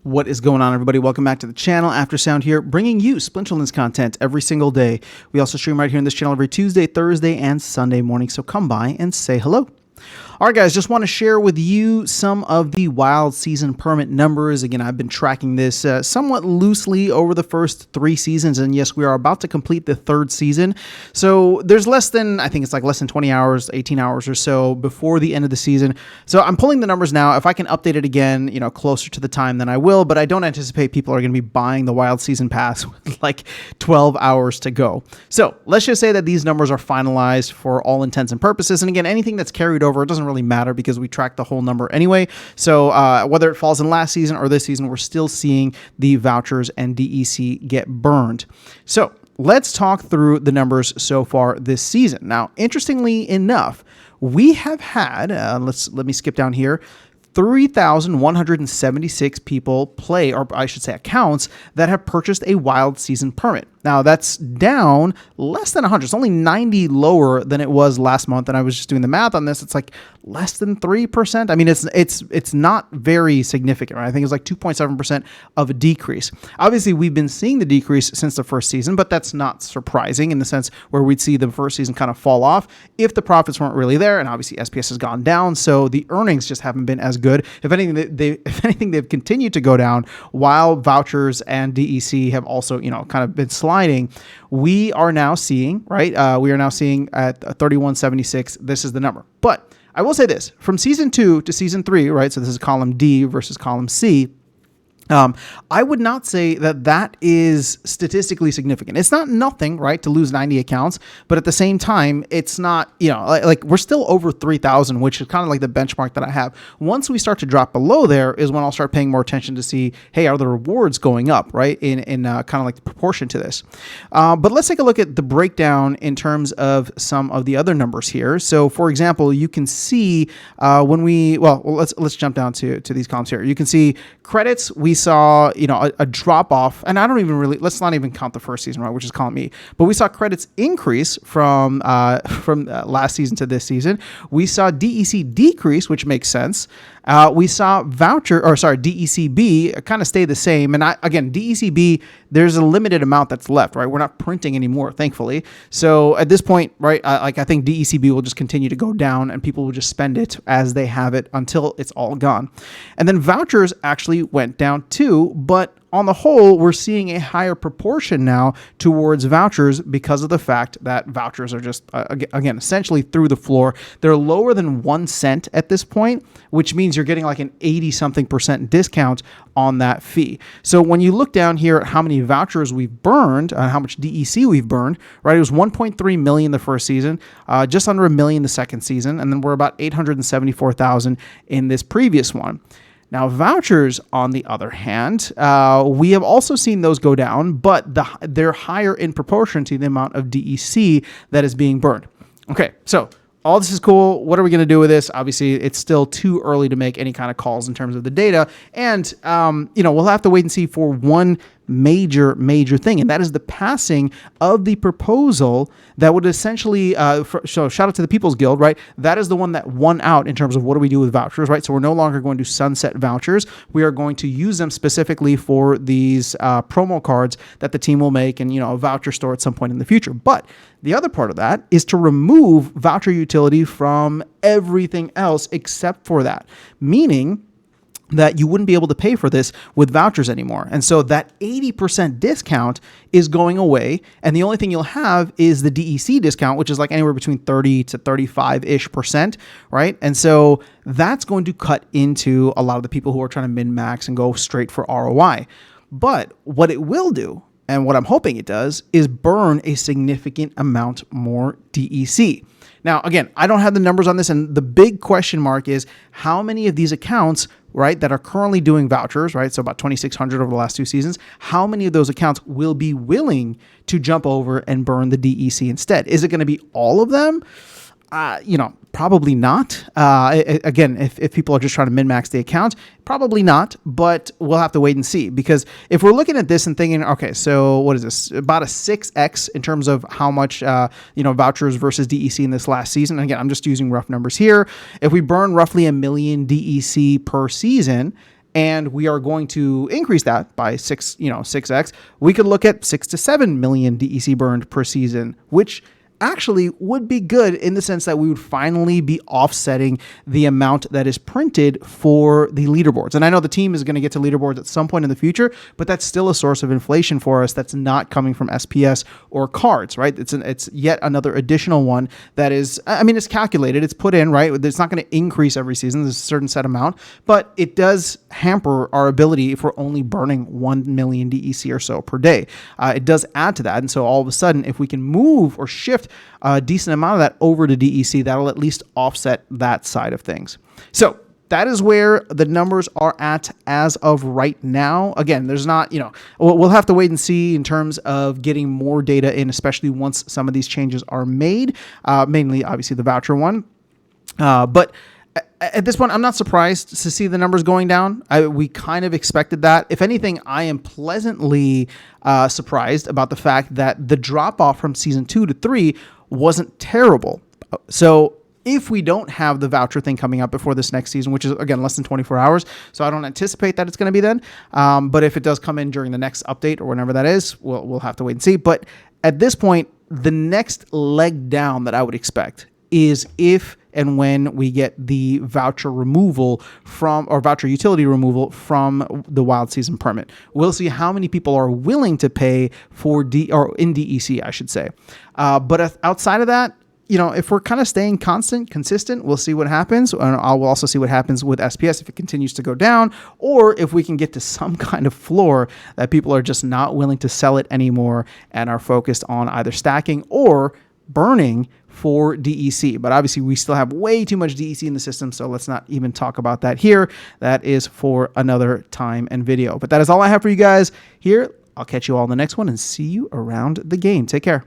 What is going on, everybody? Welcome back to the channel. After Sound here, bringing you Splinterlands content every single day. We also stream right here in this channel every Tuesday, Thursday, and Sunday morning, so come by and say hello. All right, guys, just want to share with you some of the wild season permit numbers. Again, I've been tracking this somewhat loosely over the first 3 seasons, and yes, we are about to complete the 3rd season. So there's less than, I think it's like less than 20 hours, 18 hours or so before the end of the season. So I'm pulling the numbers now. If I can update it again, closer to the time, then I will, but I don't anticipate people are going to be buying the wild season pass with like 12 hours to go. So let's just say that these numbers are finalized for all intents and purposes. And again, anything that's carried over, it doesn't really matter because we track the whole number anyway. So whether it falls in last season or this season, we're still seeing the vouchers and DEC get burned. So let's talk through the numbers so far this season. Now, interestingly enough, we have had, let me skip down here, 3,176 people play, or I should say accounts, that have purchased a wild season permit. Now, that's down less than 100. It's only 90 lower than it was last month, and I was just doing the math on this. It's like less than 3%. I mean, it's not very significant, right? I think it's like 2.7% of a decrease. Obviously, we've been seeing the decrease since the first season, but that's not surprising in the sense where we'd see the first season kind of fall off if the profits weren't really there, and obviously SPS has gone down, so the earnings just haven't been as good. If anything, they've continued to go down while vouchers and DEC have also, kind of been sliding. We are now seeing, right? We are now seeing at 3176. This is the number. But I will say this: from season 2 to season 3, right? So this is column D versus column C. I would not say that that is statistically significant. It's not nothing, right, to lose 90 accounts, but at the same time, it's not, like we're still over 3,000, which is kind of like the benchmark that I have. Once we start to drop below there is when I'll start paying more attention to see, hey, are the rewards going up, right, in kind of like the proportion to this. But let's take a look at the breakdown in terms of some of the other numbers here. So, for example, you can see let's jump down to these columns here. You can see credits. We saw, a drop off, and I don't even really, let's not even count the first season, right, which is column E, but we saw credits increase from last season to this season. We saw DEC decrease, which makes sense. We saw DECB kind of stay the same. And again, DECB, there's a limited amount that's left, right? We're not printing anymore, thankfully. So at this point, right, I think DECB will just continue to go down and people will just spend it as they have it until it's all gone. And then vouchers actually went down too, but on the whole, we're seeing a higher proportion now towards vouchers because of the fact that vouchers are just, again, essentially through the floor. They're lower than 1 cent at this point, which means you're getting like an 80-something% discount on that fee. So when you look down here at how many vouchers we've burned, how much DEC we've burned, right? It was 1.3 million the first season, just under 1 million the second season, and then we're about 874,000 in this previous one. Now, vouchers, on the other hand, we have also seen those go down, but they're higher in proportion to the amount of DEC that is being burned. Okay, so all this is cool. What are we going to do with this? Obviously, it's still too early to make any kind of calls in terms of the data. And, we'll have to wait and see for one major thing, and that is the passing of the proposal that would essentially, so shout out to the People's Guild, right? That is the one that won out in terms of what do we do with vouchers, right? So we're no longer going to sunset vouchers. We are going to use them specifically for these promo cards that the team will make and, a voucher store at some point in the future. But the other part of that is to remove voucher utility from everything else except for that, meaning that you wouldn't be able to pay for this with vouchers anymore. And so that 80% discount is going away. And the only thing you'll have is the DEC discount, which is like anywhere between 30 to 35-ish%, right? And so that's going to cut into a lot of the people who are trying to min-max and go straight for ROI. But what it will do, and what I'm hoping it does, is burn a significant amount more DEC. Now, again, I don't have the numbers on this, and the big question mark is how many of these accounts, right, that are currently doing vouchers, right, so about 2,600 over the last 2 seasons, how many of those accounts will be willing to jump over and burn the DEC instead? Is it going to be all of them? Probably not. Again, if people are just trying to min-max the account, probably not, but we'll have to wait and see. Because if we're looking at this and thinking, okay, so what is this? About a 6x in terms of how much, vouchers versus DEC in this last season. And again, I'm just using rough numbers here. If we burn roughly 1 million DEC per season, and we are going to increase that by 6x, we could look at 6 to 7 million DEC burned per season, which actually would be good in the sense that we would finally be offsetting the amount that is printed for the leaderboards. And I know the team is going to get to leaderboards at some point in the future, but that's still a source of inflation for us that's not coming from SPS or cards, right? It's yet another additional one that is, I mean, it's calculated, it's put in, right? It's not going to increase every season. There's a certain set amount, but it does hamper our ability if we're only burning 1 million DEC or so per day. It does add to that. And so all of a sudden, if we can move or shift a decent amount of that over to DEC, that'll at least offset that side of things. So that is where the numbers are at as of right now. Again, there's not, we'll have to wait and see in terms of getting more data in, especially once some of these changes are made, mainly obviously the voucher one. But at this point, I'm not surprised to see the numbers going down. We kind of expected that. If anything, I am pleasantly surprised about the fact that the drop-off from Season 2 to 3 wasn't terrible. So if we don't have the voucher thing coming up before this next season, which is, again, less than 24 hours, so I don't anticipate that it's going to be then. But if it does come in during the next update or whenever that is, we'll have to wait and see. But at this point, the next leg down that I would expect is if and when we get the voucher removal or voucher utility removal from the wild season permit. We'll see how many people are willing to pay for in DEC, I should say. But outside of that, if we're kind of staying consistent, we'll see what happens. And we'll also see what happens with SPS if it continues to go down, or if we can get to some kind of floor that people are just not willing to sell it anymore and are focused on either stacking or burning for DEC. But obviously we still have way too much DEC in the system, so let's not even talk about that here. That is for another time and video. But that is all I have for you guys here. I'll catch you all in the next one and see you around the game. Take care.